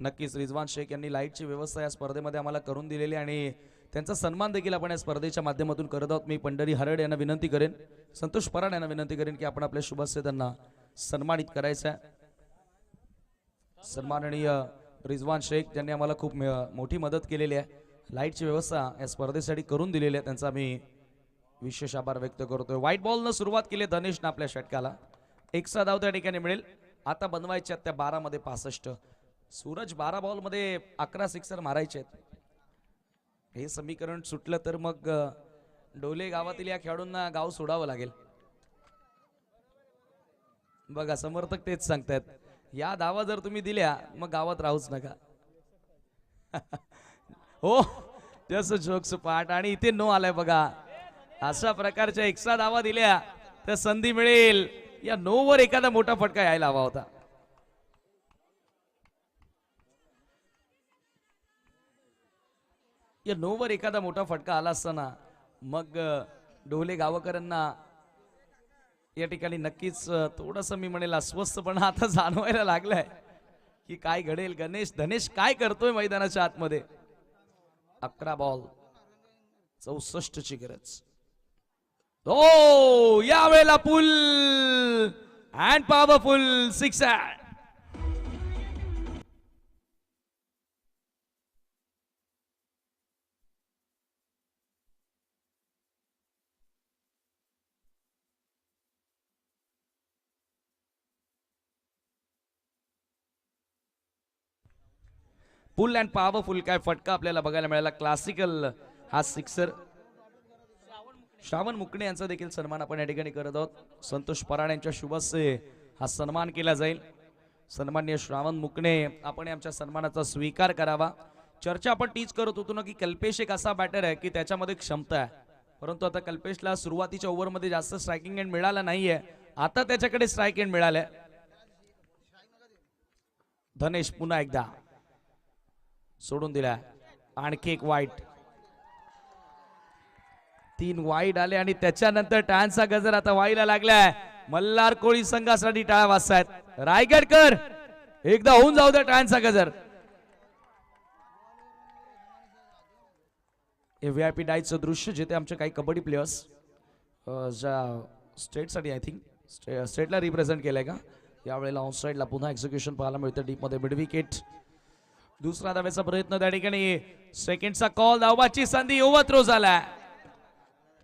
नक्कीच रिजवान शेख यांनी लाईटची व्यवस्था या स्पर्धेमध्ये आम्हाला करून दिलेली आणि त्यांचा सन्मान देखील आपण या स्पर्धेच्या माध्यमातून करत आहोत. मी पंढरी हरड यांना विनंती करेन, संतोष पराड यांना विनंती करेन की आपण आपल्या शुभस्य त्यांना सन्मानित करायचं आहे. सन्माननीय रिजवान शेख ज्यांनी आम्हाला खूप मोठी मदत केलेली आहे. लाईटची व्यवस्था या स्पर्धेसाठी करून दिलेली आहे. त्यांचा मी विशेष आभार व्यक्त करतोय. व्हाईट बॉलनं सुरुवात केली धनेशनं आपल्या षटकाला. एक्स्ट्रा धाव त्या ठिकाणी मिळेल. आता बनवायच्या त्या 12 मध्ये 65. सूरज 12 बॉल मध्ये 11 सिक्सर मारायचे आहेत. हे समीकरण सुटलं तर मग डोले गावातील या खेळाडूंना गाव सोडावं लागेल. बघा समर्थक तेच सांगतायत, या धावा जर तुम्ही दिल्या मग गावात राहूच नका. हो जसं जोक्स पाठ आणि इथे नो आलाय बघा. अशा प्रकारच्या एक्स्ट्रा धावा दिल्या तर संधी मिळेल. या नो वर एखादा मोठा फटका यायला हवा होता. या नो वर एखादा मोठा फटका आला असताना मग डोले गावकरांना या ठिकाणी नक्कीच थोडंसं मी म्हणेल अस्वस्थपणा आता जाणवायला लागलाय की काय घडेल. धनेश काय करतोय मैदानाच्या आतमध्ये. 11 बॉल 64 ची गरज. हो यावेळेला pull and powerful sixer. Full and powerful काय फटका आपल्याला बघायला मिळाला. क्लासिकल हा सिक्सर. श्रावण मुकणे यांचा देखील सन्मान आपण या ठिकाणी करत आहोत. संतोष पराड यांच्या शुभस्य हा सन्मान केला जाईल. सन्माननीय श्रावण मुकणे आपण आमच्या सन्मानाचा स्वीकार करावा. चर्चा आपण तीच करत होतो ना की कल्पेश एक असा बॅटर आहे की त्याच्यामध्ये क्षमता आहे, परंतु आता कल्पेशला सुरुवातीच्या ओव्हरमध्ये जास्त स्ट्रायकिंग एंड मिळाला नाहीये. आता त्याच्याकडे स्ट्राईक एंड मिळालाय. धनेश पुन्हा एकदा सोडून दिला. आणखी एक वाईट. 3 वाईट आले आणि त्याच्यानंतर टाळ्यांचा गजर आता व्हायला लागलाय. मल्हार कोळी संघासाठी टाळ्या वाजतायत. रायगडकर एकदा होऊन जाऊ द्या टाळ्यांचा गजर. हे व्हीआयपी डायचं दृश्य जिथे आमचे काही कबड्डी प्लेयर्स ज्या स्टेटसाठी आय थिंक स्टेटला रिप्रेझेंट केलंय का, यावेळेला ऑन साइडला पुन्हा एक्झिक्युशन पाहायला मिळतं. डीप मध्ये मिड विकेट. दुसरा धावेचा प्रयत्न त्या ठिकाणी. सेकंडचा कॉल. धावाची संधी. ओव्हरथ्रो झाला.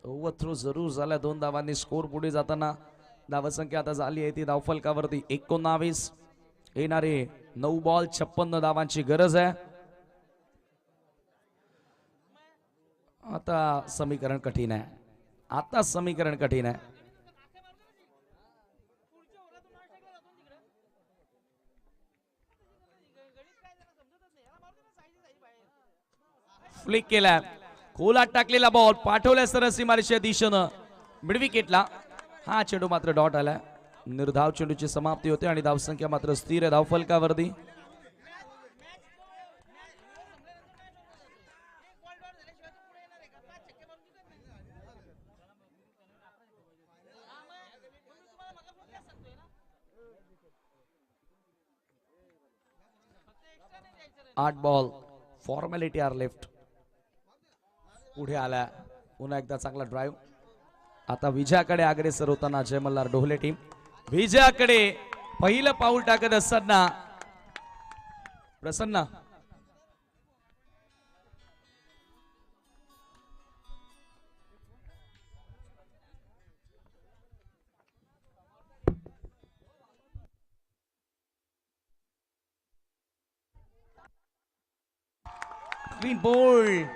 ओव्हरथ्रो जरूर झाला. 2 धावांनी स्कोर पुढे जाताना धावसंख्या आता झाली आहे ती धावफलकावरती 19. येणारे 9 बॉल 56 धावांची गरज आहे. आता समीकरण कठीण आहे. आता समीकरण कठीण आहे. फ्लिक केला. खोलात टाकलेला बॉल पाठवल्या सरळ सीमारेषेच्या दिशेनं मिड विकेटला. हा चेंडू मात्र डॉट आला. निर्धाव चेंडूची समाप्ती होते आणि धावसंख्या मात्र स्थिर आहे धावफलकावरती. आठ बॉल फॉर्मॅलिटी आर लेफ्ट. पुढे आला. पुन्हा एकदा चांगला ड्राईव्ह. आता विजयाकडे अग्रेसर होताना जय मल्हार डोहले टीम. विजयाकडे पहिलं पाऊल टाकत असताना प्रसन्न क्लीन बोल्ड.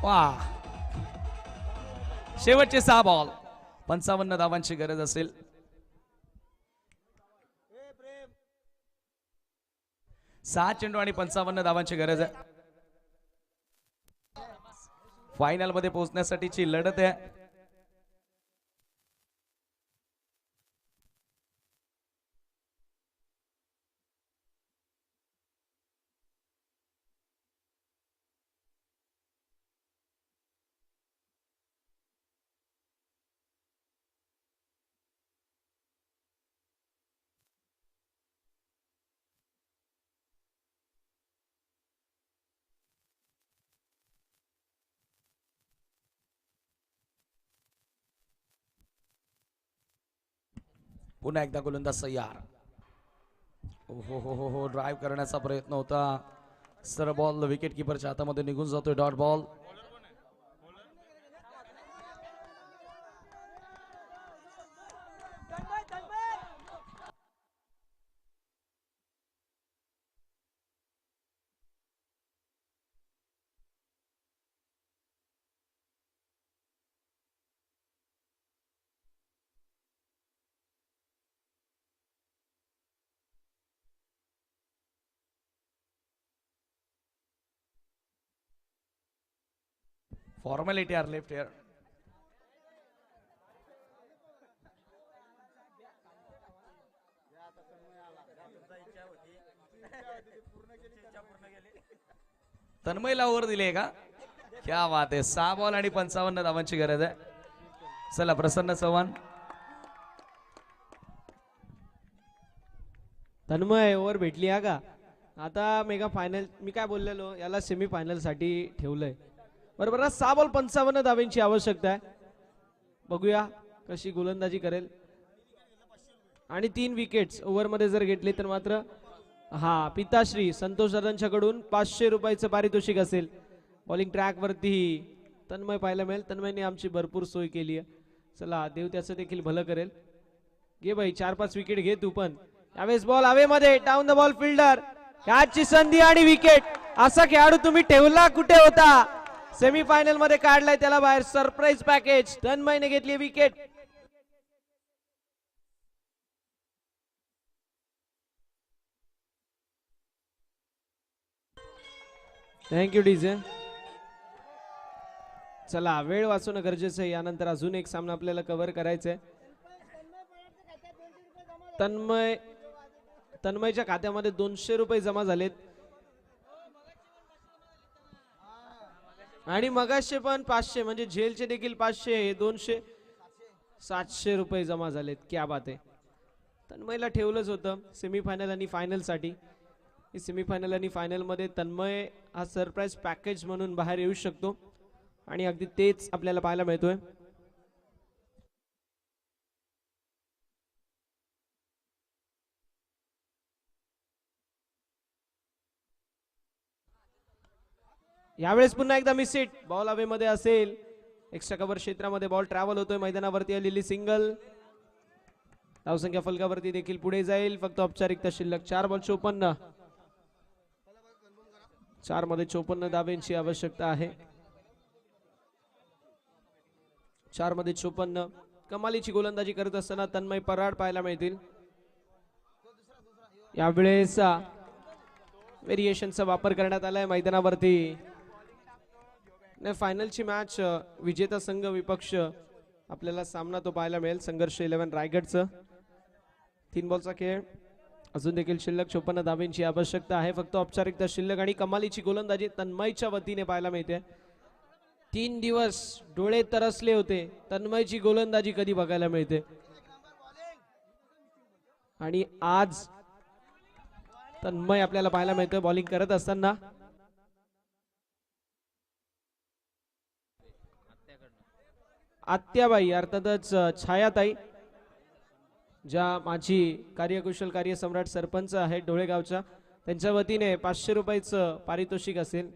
वा, शेवटचे 6 बॉल, 55 धावांची गरज असेल. सहा चेंडू आणि 55 धावांची गरज आहे. फायनल मध्ये पोहोचण्यासाठीची लढत आहे. पुन्हा एकदा गोलंदाज तयार. हो, ड्राईव्ह करण्याचा प्रयत्न होता. सर बॉल विकेट किपरच्या हातामध्ये निघून जातोय. Dot ball. Formality are left here. तन्मयला ओव्हर दिली का? क्या बात आहे. 6 बॉल आणि 55 धावांची गरज आहे. चला प्रसन्न चव्हाण. तन्मय ओव्हर भेटली हा का? आता मेगा फायनल मी काय बोललेलो, याला सेमी फायनल साठी ठेवलंय बरोबर ना. 6 बॉल 55 धावांची आवश्यकता आहे. बघूया कशी गोलंदाजी करेल. आणि 3 विकेट्स ओव्हर मध्ये जर घेतले तर मात्र पिताश्री संतोष दादांच्याकडून 500 रुपयाचं पारितोषिक असेल. बॉलिंग ट्रॅक वरती तन्मय पाहायला मिळेल. तन्मयने आमची भरपूर सोय केली आहे. चला देव त्याचं देखील भलं करेल. घे भाई 4-5 विकेट घे तू पण. यावेळेस बॉल हवेमध्ये, डाऊन द बॉल फिल्डर, कॅचची संधी आणि विकेट. असा खेळाडू तुम्ही ठेवला कुठे होता? सेमी फायनल मध्ये काढलाय त्याला बाहेर. Surprise package. तन्मयने घेतली विकेट. Thank you DJ. चला वेळ वाचवणं गरजेचं आहे. यानंतर अजून एक सामना आपल्याला कव्हर करायचा आहे. तन्मयच्या खात्यामध्ये 200 रुपये जमा झालेत आणि मगाशे पण 500 म्हणजे झेलचे देखील 500, 200, 700 रुपये जमा झालेत. क्या बात आहे. तन्मयला ठेवलंच होतं सेमीफायनल आणि फायनल साठी. सेमीफायनल आणि फायनल मध्ये तन्मय हा सरप्राईज पॅकेज म्हणून बाहेर येऊ शकतो आणि अगदी तेच आपल्याला पाहायला मिळतोय. यावेळेस पुन्हा एकदा मिस हिट. बॉल हवेमध्ये असेल. एक्स्ट्रा कव्हर क्षेत्रामध्ये बॉल ट्रॅव्हल होतोय. मैदानावरती आलेली सिंगल. धावसंख्या फलकावरती देखील पुढे जाईल. फक्त औपचारिकता शिल्लक. 4 बॉल 54. 4 मध्ये 54 धाब्यांची आवश्यकता आहे. 4 मध्ये 54. कमालीची गोलंदाजी करत असताना तन्मय पराड पाहायला मिळतील. यावेळेस व्हेरिएशनचा वापर करण्यात आलाय मैदानावरती. फायनलची मॅच विजेता संघ विपक्ष आपल्याला सामना तो पाहायला मिळेल. संघर्ष 11 रायगडचं. 3 बॉलचा खेळ. अजून देखील शिल्लक 54 धाब्यांची आवश्यकता आहे. फक्त औपचारिकता शिल्लक आणि कमालीची गोलंदाजी तन्मयच्या वतीने पाहायला मिळते. 3 दिवस डोळे तरसले होते. तन्मयची गोलंदाजी कधी बघायला मिळते आणि आज तन्मय आपल्याला पाहायला मिळतोय बॉलिंग करत असताना. आत्याबाई अर्थातच छायाताई, ज्या माझी कार्यकुशल कार्यसम्राट सरपंच आहेत डोळेगावच्या, त्यांच्या वतीने 500 रुपयाचं पारितोषिक असेल.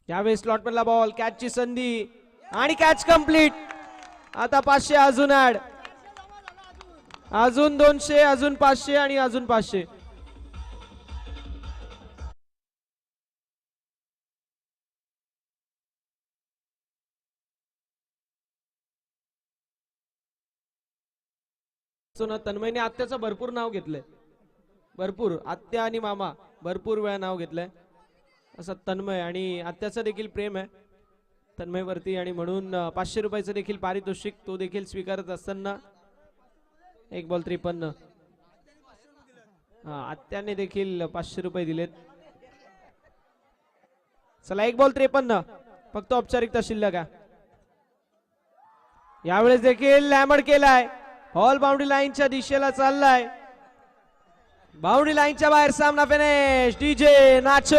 यावेळी स्लॉट मधला बॉल, कॅचची संधी आणि कॅच कंप्लीट. आता 500 अजून ऍड. अजून 200, अजून 500 आणि अजून 500. ना तन्मयने आत्याचं भरपूर नाव घेतलंय, भरपूर आत्या आणि मामा भरपूर वेळा नाव घेतलंय असं तन्मय, आणि आत्याचं देखील प्रेम आहे तन्मयवरती, आणि म्हणून 500 रुपयाचं देखील पारितोषिक तो देखील स्वीकारत असताना 1 बॉल 53. हा, आत्याने देखील 500 रुपये दिलेत. चला 1 बॉल 53 फक्त औपचारिकता शिल्लक आहे. यावेळेस देखील लॅमड केलाय, हॉल बाउंड्री लाईनच्या दिशेला चाललाय, बाउंड्री लाईनच्या बाहेर सामना फिनिश. DJ nacho.